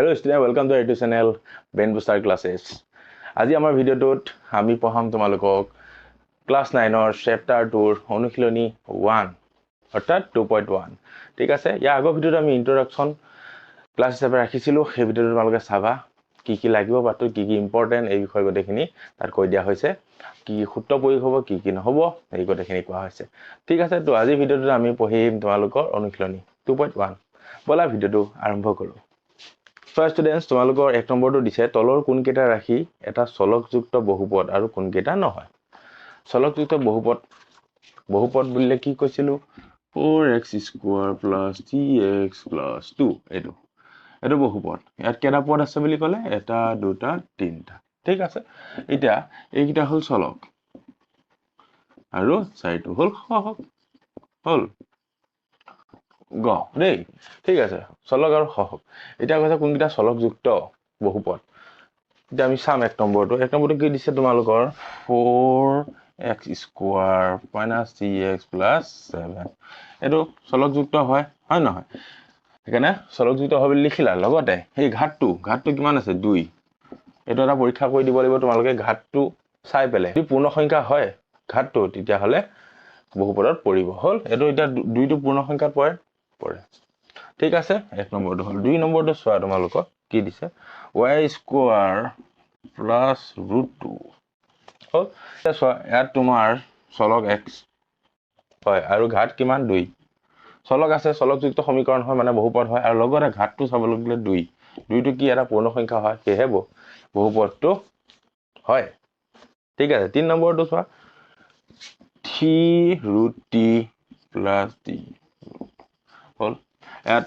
Hello student, welcome to our YouTube channel Brain Booster Classes. আজি আমাৰ ভিডিওটোত আমি পঢ়াম তোমালোকক ক্লাস 9 ৰ চেপ্টাৰ 2 ৰ অনুশীলনী 1 অৰ্থাৎ 2.1 ঠিক আছে। ইয়াৰ আগৰ ভিডিওত আমি ইন্ট্ৰোডাকচন ক্লাস হিচাপে ৰাখিছিলো। সেই ভিডিওটো তোমালোকে চাবা কি কি লাগিব পাতো কি কি ইম্পৰ্টেন্ট এই বিষয় গটেখিনি তাত কৈ দিয়া হৈছে কি সূত্ৰ প্ৰয়োগ হ'ব কি নহব এই গটেখিনি কোৱা হৈছে ঠিক আছে। তো আজি ভিডিওটোত আমি পঢ়িম তোমালোকৰ অনুশীলনী 2.1 বলা ভিডিওটো আৰম্ভ কৰো। So students তোমালোকৰ এক নম্বৰটো দিছে তলৰ কোনকেইটা ৰাখি এটা চলকযুক্ত বহুপদ আৰু কোনকেইটা নহয়। চলকযুক্ত বহুপদ বুলিলে কি কৈছিলো 4x square plus 3x plus 2 এটো বহুপদ। ইয়াত কেইটা পদ আছে বুলি ক'লে এটা দুটা তিনটা ঠিক আছে। এতিয়া এইকেইটা হল চলক আৰু চাৰিটো হল সহগ হল গ দেই ঠিক আছে। চলক আৰু সহগ এতিয়া কৈছে কোনকেইটা চলকযুক্ত বহুপদ। এতিয়া আমি চাম এক নম্বৰটো কি দিছে তোমালোকৰ 4x square minus 3x plus 7 এটো চলকযুক্ত হয় নহয়। সেইকাৰণে চলকযুক্ত হয় বুলি লিখিলা। লগতে এই ঘাতটো কিমান আছে 2 এটো এটা পৰীক্ষা কৰি দিব লাগিব তোমালোকে ঘাতটো চাই পেলে যদি পূৰ্ণ সংখ্যা হয় ঘাতটো তেতিয়া হলে বহুপদত পৰিব হল। এটো এতিয়া 2 টো পূৰ্ণ সংখ্যাত পৰে ঠিক আছে। এক নম্বৰটো হল। দুই নম্বৰটো চোৱা তোমালোকক কি দিছে y স্কয়াৰ প্লাস √2 হল। এতিয়া চোৱা ইয়াত তোমাৰ চলক x হয় আৰু ঘাত কিমান 2 চলক আছে চলকযুক্ত সমীকৰণ হয় মানে বহুপদ হয় আৰু লগতে ঘাতটো চাব লাগিলে 2 টো কি এটা পূৰ্ণ সংখ্যা হয় সেয়ে বহুপদটো হয় ঠিক আছে। তিন নম্বৰটো চোৱা 3√t plus t হল। ইয়াত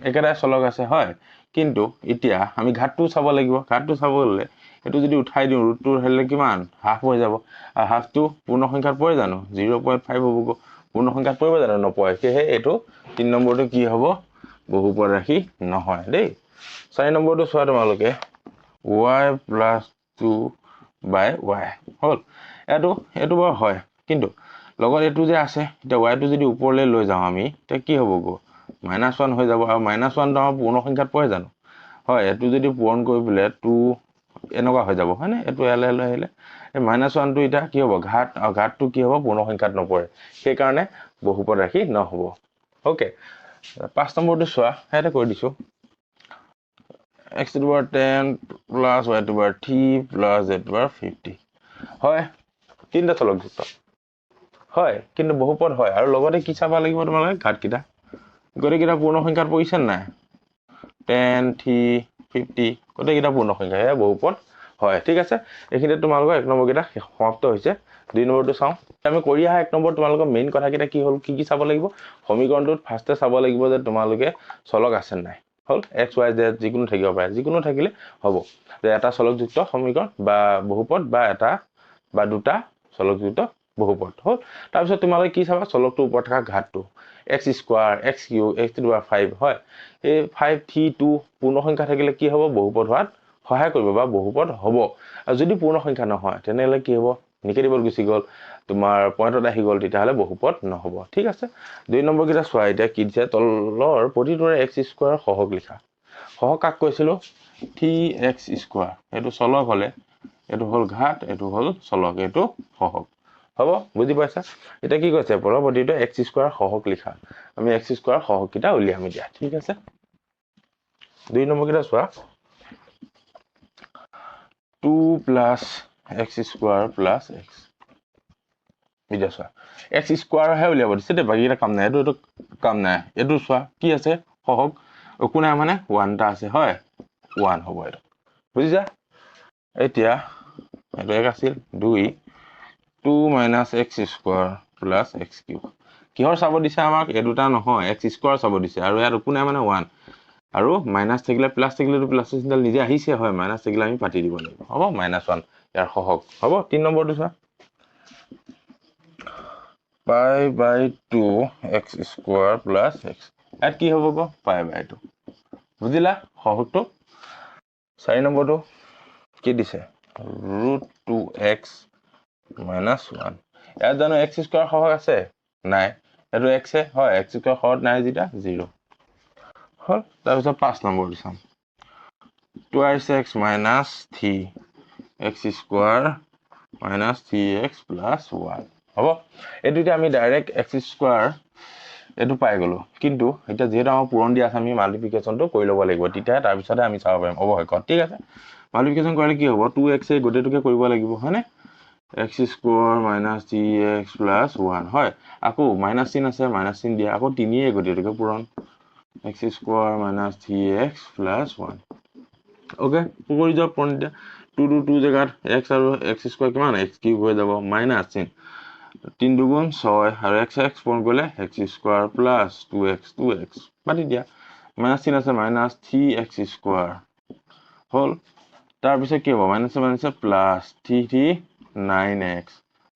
একেটা চলক আছে হয় কিন্তু এতিয়া আমি ঘাতটো চাব লাগিব। ঘাতটো চাব গলে এটো যদি উঠাই দিও √2 হলে কিমান হাফ হৈ যাব আৰু হাফটো পূৰ্ণ সংখ্যাত পৰে জানো 0.5 হ'ব পূৰ্ণ সংখ্যাত পৰিব জানো নপৰে সেয়ে এটো 3 নম্বৰটো কি হ'ব বহুপদ ৰাশি নহয় দেই। 4 নম্বৰটো চোৱা তোমালোকে y plus 2/y হল। এটো বাৰু হয় কিন্তু লগত এটো যে আছে এতিয়া y টো যদি ওপৰলৈ লৈ যাও আমি তে কি হ'ব গো -1 হৈ যাব আৰু -1 টো আমাৰ পূৰ্ণ সংখ্যাত পৰে জানো হয়। এটো যদি পূৰণ কৰিবলৈ 2 এনেকুৱা হৈ যাব হয়নে। এটো এলে আহিলে এই -1 টো এটা কি হ'ব ঘাত আৰু ঘাতটো কি হ'ব পূৰ্ণ সংখ্যাত নপৰে সেই কাৰণে বহুপদ ৰাশি নহব ওকে। 5 নম্বৰটো চোৱা হেতে কৈ দিছো x to the power 10 plus y to the power 3 plus z to the power 50 হয় তিনটা চলকযুক্ত হয় কিন্তু বহুপদ হয় আৰু লগতে কি চাবা লাগিব তোমালোকে ঘাতকেইটা গটেকেইটা পূৰ্ণ সংখ্যাত পৰিছে নাই 10 3 50 গটেকেইটা পূৰ্ণ সংখ্যা এয়া বহুপদ হয় ঠিক আছে। এইখিনিতে তোমালোকৰ এক নম্বৰ কেইটা সমাপ্ত হৈছে। দুই নম্বৰটো চাও আমি কৰি আহা এক নম্বৰ তোমালোকৰ মেইন কথা কেইটা কি হল কি চাব লাগিব সমীকৰণটোত ফাৰ্ষ্টে চাব লাগিব যে তোমালোকে চলক আছে নাই হল x y z যিকোনো থাকিব পাৰে যিকোনো থাকিলে হ'ব যে এটা চলকযুক্ত সমীকৰণ বা বহুপদ বা এটা বা দুটা চলকযুক্ত বহুপদ হল। তাৰ পিছত তোমালোকে কি চাবা চলকটোৰ ওপৰত থকা ঘাতটো x square x cube x to the power 5 হয়। এই 5 3 2 পূৰ্ণ সংখ্যা থাকিলে কি হ'ব বহুপদ হোৱাত সহায় কৰিব বা বহুপদ হ'ব আৰু যদি পূৰ্ণ সংখ্যা নহয় তেনেহলে কি হ'ব নিগেটিভত গুচি গ'ল তোমাৰ পইণ্টত আহি গ'ল তেতিয়াহলে বহুপদ নহব ঠিক আছে। দুই নম্বৰ কেইটা চোৱা এতিয়া কি দিছে তলৰ প্ৰতিটোৰে x স্কয়াৰ সহগ লিখা। সহগ কাক কৈছিলো 3x স্কয়াৰ এটো চলক হলে এটো হল ঘাত এটো হল চলক এটো সহগ হ'ব বুজি পাইছা। এতিয়া কি কৈছে প্ৰতিটো x স্কয়াৰ সহগ লিখা আমি x স্কয়াৰ সহগ কিটা উলিয়াম দিয়া ঠিক আছে। দুই নম্বৰ কেইটা চোৱা 2 plus x square plus x এতিয়া চোৱা x স্কয়াৰ হে উলিয়াব দিছে দে বাকি এটা কাম নাই এটো কাম নাই। এটো চোৱা কি আছে সহগ একো নাই মানে 1 টা আছে হয় 1 হ'ব এটো বুজিছা। এতিয়া এটো এক আছিল 2 minus x square plus x cube কিহৰ চাব দিছে আমাক এ দুটা নহয় x স্কয়াৰ চাব দিছে আৰু ইয়াত একো নাই মানে 1 আৰু মাইনাস থাকিলে প্লাস থাকিলে তো প্লাস চিহ্ন নিজে আহিছে হয় মাইনাস থাকিলে আমি পাতি দিব লাগিব হ'ব -1 ইয়াৰ সহগ হ'ব। 3 নম্বৰটো চোৱা π/2 x স্কয়াৰ প্লাস x ইয়াত কি হ'ব গো π/2 বুজিলা সহগটো। 4 নম্বৰটো কি দিছে √2x - 1 ইয়াত জানো x স্কয়াৰ সহগ আছে নাই এটো x হয় x স্কয়াৰ সহগ নাই যেটা 0 হল। তাৰ পিছত 5 নম্বৰটো চাম twice x minus 3x square minus 3x plus 1 হ'ব এটো কি আমি ডাইরেক্ট x square এটো পাই গলো কিন্তু এটা যেটা আমাৰ পূৰণ দিয়া আছে আমি মাল্টিপ্লিকেশনটো কৰি ল'ব লাগিব তেতিয়া তাৰ পিছতে আমি চাব পাৰিম অৱহেকত ঠিক আছে মাল্টিপ্লিকেশন কৰিলে কি হ'ব 2x এ গোটেইটোকে কৰিব লাগিব হয়নে x square minus 3x plus 1 হয় আকৌ মাইনাস চিন আছে মাইনাস চিন দিয়া আকৌ 3 এ গোটেইটোকে পূৰণ x square minus 3x plus 1 okay কৰি যোৱা পূৰণ দিয়া 2 2 2 জায়গাত x আৰু x square কিমান x কিউব হৈ যাব মাইনাস চিন 3 দুগুণ 6 আৰু x পূৰণ কৰিলে x square plus 2x বাতি দিয়া মাইনাস চিন আছে মাইনাস 3x square হল তাৰ পিছত কি হ'ব মাইনাস মাইনাস প্লাস 3 9x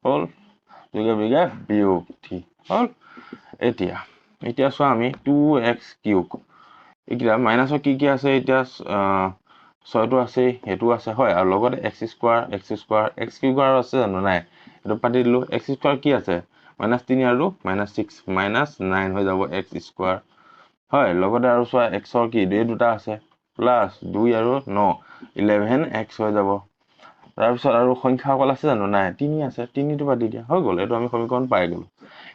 হল দুগে বিগে বিয়োগ ঠিক হল এতিয়া চোৱা আমি 2x কিউব এতিয়া মাইনাসৰ কি আছে এতিয়া 6 টো আছে হেতু আছে হয় আৰু লগতে x square x কিউব আৰু আছে জানো নাই এটো পাতি দিলো x square কি আছে -3 আৰু -6 -9 হৈ যাব x square হয় লগতে আৰু চোৱা x ৰ কি দুটা আছে প্লাস 2 আৰু 9 11x হৈ যাব তাৰ পিছত আৰু সংখ্যা অকল আছে জানো নাই 3 আছে 3 টো পাতি দিয়া হৈ গল এটো আমি সমীকৰণ পাই গলো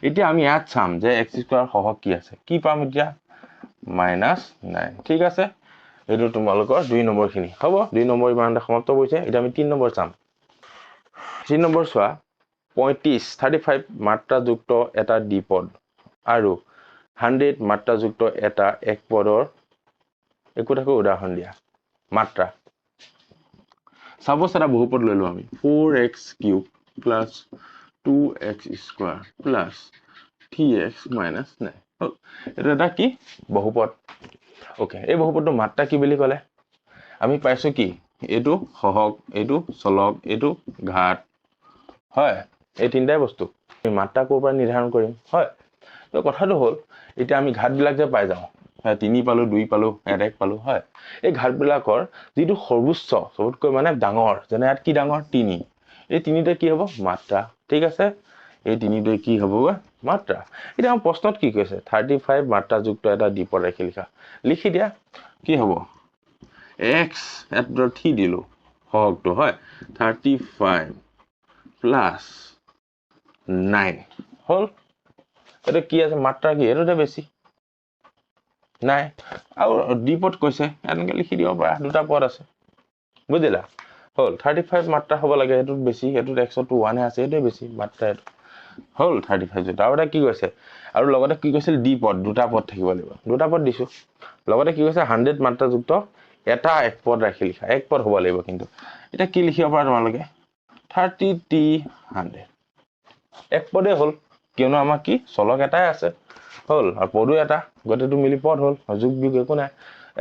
এতিয়া আমি ইয়াত চাম যে x square সহগ কি আছে কি পাম এতিয়া -9 ঠিক আছে এটো তোমালোকৰ 2 নম্বৰ খিনি হ'ব 2 নম্বৰ ইমানটা সমাপ্ত হৈছে এটা আমি 3 নম্বৰ চাম 3 নম্বৰ চোৱা 35 মাত্ৰাযুক্ত এটা দ্বিপদ আৰু 100 মাত্ৰাযুক্ত এটা এক পদৰ একোটাকৈ উদাহৰণ দিয়া মাত্ৰা সাপোজ এটা বহুপদ লৈ লও আমি 4x cube plus 2x square plus 3x minus 9 এটা এটা কি বহুপদ ওকে এই বহুপদৰ মাত্ৰা কি বুলি ক'লে আমি পাইছো কি এটো সহগ এটো চলক এটো ঘাত হয় এই তিনটাই বস্তু এই মাত্ৰা কোৰ পৰা নিৰ্ধাৰণ কৰিম হয় তো কথাটো হল এতিয়া আমি ঘাত বিলাক যে পাই যাও 3 পালো 2 পালো 1 পালো হয় এই ঘাত বিলাকৰ যেটো সৰ্বোচ্চ সবতকৈ মানে ডাঙৰ যেনে ইয়াত কি ডাঙৰ 3 এই তিনিটা কি হ'ব মাত্ৰা ঠিক আছে এই তিনিটা কি হ'ব মাত্ৰা এটা প্ৰশ্নত কি কৈছে 35 মাত্ৰাযুক্ত এটা দ্বিপদ ৰেখা লিখি দিয়া কি হ'ব x এত ঠিক দিলো সহগটো হয় 35 plus 9 হল এটা কি আছে মাত্ৰা কি এটোতে বেছি নাই আৰু দ্বিপদ কৈছে এনেকে লিখি দিব পাৰা দুটা পদ আছে বুজিলা হল 35 মাত্ৰা হ'ব লাগে এটোত বেছি এটোত x টো 1 আছে এটোই বেছি মাত্ৰা হল 35 যেটা আৰু কি কৈছে আৰু লগতে কি কৈছিল দ্বিপদ দুটা পদ থাকিব লাগিব দুটা পদ দিছো লগতে কি কৈছে 100 মাত্ৰাযুক্ত এটা এক পদ ৰাখি লিখা এক পদ হ'ব লাগিব কিন্তু এটা কি লিখিব পাৰা তোমালোকে 30t 100 এক পদে হল কিয়নো আমাৰ কি চলক এটাই আছে হল আৰু পদো এটা গটেটো মিলি পদ হল যোগ বিয়োগ একো নাই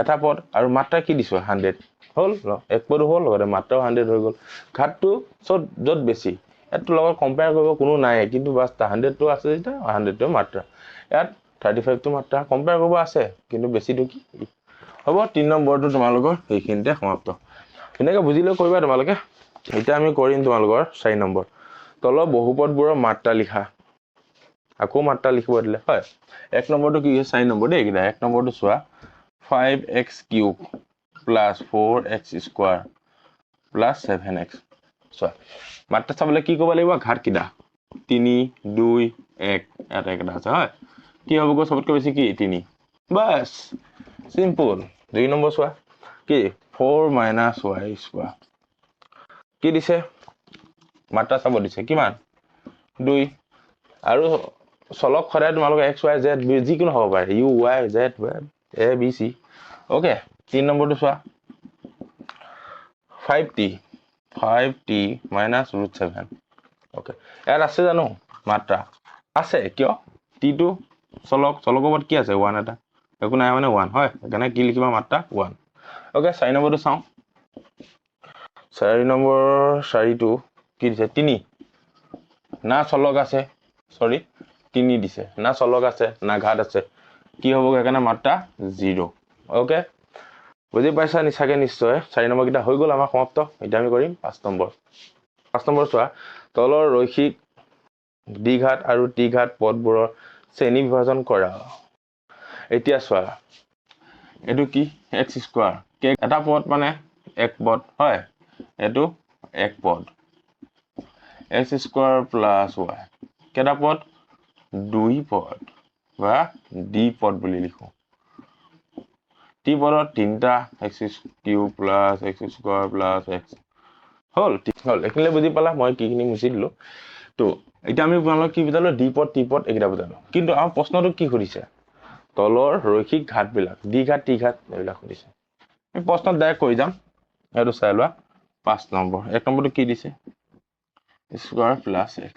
এটা পদ আৰু মাত্ৰা কি দিছো 100 হল এক পদ হল লগতে মাত্ৰাও 100 হৈ গল ঘাতটো যত বেছি এটো লগত কম্পেয়াৰ কৰিব কোনো নাই কিন্তু বাস 100 টো আছে যেটা 100 টো মাত্ৰা ইয়াত 35 টো মাত্ৰা কম্পেয়াৰ কৰিব আছে কিন্তু বেছিটো কি হ'ব 3 নম্বৰটো তোমালোকৰ এইখিনিতে সমাপ্ত এনেকৈ বুজিলে কৰিবা তোমালোকে এটা আমি কৰিম তোমালোকৰ 4 নম্বৰ তল বহুপদবোৰৰ মাত্ৰা লিখা আকৌ মাত্ৰা লিখিব দিলে হয় এক নম্বৰটো কি 4 নম্বৰ দেই কিটা এক নম্বৰটো চোৱা 5x cube plus 4x square plus 7x চোৱা মাত্ৰা চাবলে কি কৰিব লাগিব ঘাত কিটা 3 2 1 এটা একটা আছে হয় কি হ'ব গো সবতকৈ বেছি কি 3 বাস সিম্পল 2 নম্বৰ চোৱা কি 4 minus y স্কয়াৰ কি দিছে মাত্ৰা চাব দিছে কিমান 2 আৰু চলক খৰাই তোমালোক x y z যি কোনো হ'ব পাৰে u y z a b c okay 3 নম্বৰটো চোৱা 5t minus √7 ওকে ইয়াত আছে জানো মাত্ৰা আছে কিয় t টো চলকৰ ওপৰত কি আছে 1 এটা একো নাই মানে 1 হয় এখানে কি লিখিবা মাত্ৰা 1 ওকে 4 নম্বৰটো চাও 4 নম্বৰ 4 টো কি দিছে 3 না চলক আছে সরি 3 দিছে না চলক আছে না ঘাত আছে কি হ'ব এখানে মাত্ৰা 0 ওকে বুজি পাইছা নিছাকে নিশ্চয় 4 নম্বৰ কিটা হৈ গল আমাৰ সমাপ্ত এটা আমি কৰিম 5 নম্বৰ চোৱা তলৰ ৰৈখিক দ্বিঘাত আৰু ত্ৰিঘাত পদবোৰৰ শ্ৰেণী বিভাজন কৰা এতিয়া চোৱা এটো কি x স্কয়ার এটা পদ মানে এক পদ হয় এটো এক পদ x স্কয়ার প্লাস y কেটা পদ দুই পদ বা d পদ বুলি লিখো t পদত তিনটা x cube plus x square plus x হল এখিলে বুজি পালা মই কিখিনি মুছি দিলো তো এটা আমি তোমালোক কি বুজালো d পদ t পদ একিটা বুজালো কিন্তু আম প্ৰশ্নটো কি কৰিছে তলৰ ৰৈখিক ঘাত বিলাক d ঘাত t ঘাত এবিলাক কৰিছে আমি প্ৰশ্ন ডাইৰেক্ট কৈ যাম এটো চাই লোৱা 5 নম্বৰ 1 নম্বৰটো কি দিছে স্কয়ার প্লাস x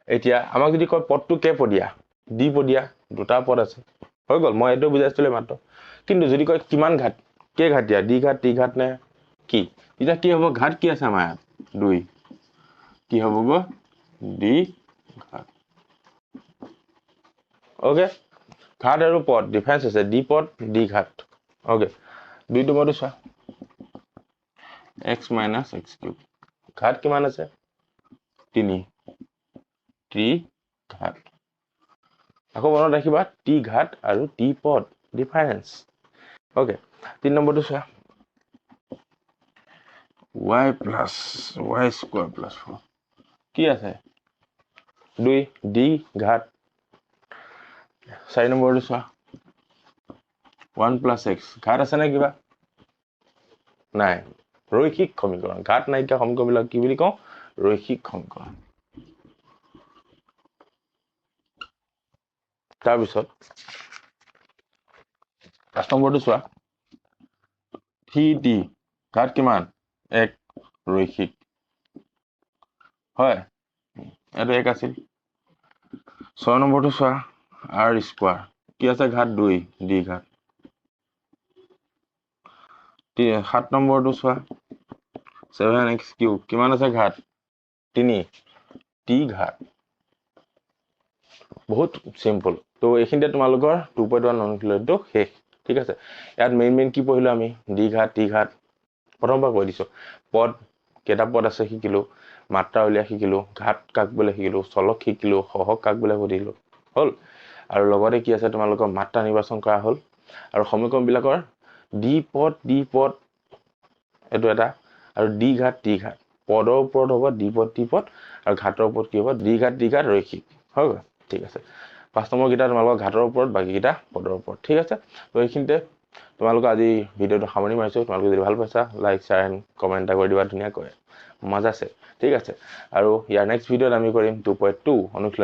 এতিয়া আমাক যদি কয় পদটো কে পদিয়া d পদিয়া দুটা পদ আছে হৈ গল মই এটো বুজাইছিলো মাত্ৰ কিন্তু যদি কয় কিমান ঘাত কে ঘাত দিয়া d ঘাত t ঘাত নে কি এটা কি হ'ব ঘাত কি আছে আমাৰ 2 কি হ'ব গো d ঘাত ওকে ঘাত আৰু পদ ডিফাৰেন্স আছে d পদ d ঘাত ওকে 2 নম্বৰটো চোৱা x - x কিউব ঘাত কিমান আছে 3 t ঘাত আকৌ মনত ৰাখিবা t ঘাত আৰু t পদ ডিফাৰেন্স ওকে 3 নম্বৰটো চোৱা y plus y square plus 4 কি আছে 2 d ঘাত 4 নম্বৰটো চোৱা 1 plus x ঘাত আছে না কিবা নাই ৰৈখিক সমীকৰণ ঘাত নাইকিয়া সমীকৰণবিলাক কি বুলি কওঁ ৰৈখিক সমীকৰণ তাৰ পিছত 5 নম্বৰটো চোৱা 3d ঘাত কিমান এক ৰৈখিক হয় এটো এক আছিল 6 নম্বৰটো চোৱা r স্কয়াৰ কি আছে ঘাত 2 d ঘাত 7 নম্বৰটো চোৱা 7x কিউব কিমান আছে ঘাত 3 t ঘাত বহুত সিম্পল তো এইখিনিতে তোমালোকৰ 2.1 অনুশীলনটো শেষ ঠিক আছে ইয়াত মেইন কি পঢ়িলো আমি d ঘাত t ঘাত প্ৰথমবাৰ কৈ দিছো পদ কেটা পদ আছে শিকিলো মাত্ৰা উলিয়া শিকিলো ঘাত কাক বলে শিকিলো চলক শিকিলো সহক কাক বলে সুধিলো হল আৰু লগতে কি আছে তোমালোকৰ মাত্ৰা নিৰ্বাচন কৰা হল আৰু সমীকৰণ বিলাকৰ d পদ এটো এটা আৰু d ঘাত t ঘাত পদৰ ওপৰত হ'ব d পদ t পদ আৰু ঘাতৰ ওপৰত কি হ'ব d ঘাত t ঘাত ৰৈখিক হৈ গল ঠিক আছে 5 নম্বৰ কিটা তোমালোকৰ ঘাতৰ ওপৰত বাকি কিটা পদৰ ওপৰত ঠিক আছে তো এইখিনিতে তোমালোকৰ আজি ভিডিওটো সামৰি মাৰিছো তোমালোকে যদি ভাল পাইছা লাইক শেয়াৰ এণ্ড কমেন্ট কৰি দিবা ধুনীয়াকৈ মজা আছে ঠিক আছে আৰু ইয়াৰ নেক্সট ভিডিওত আমি কৰিম 2.2 অনুশীলন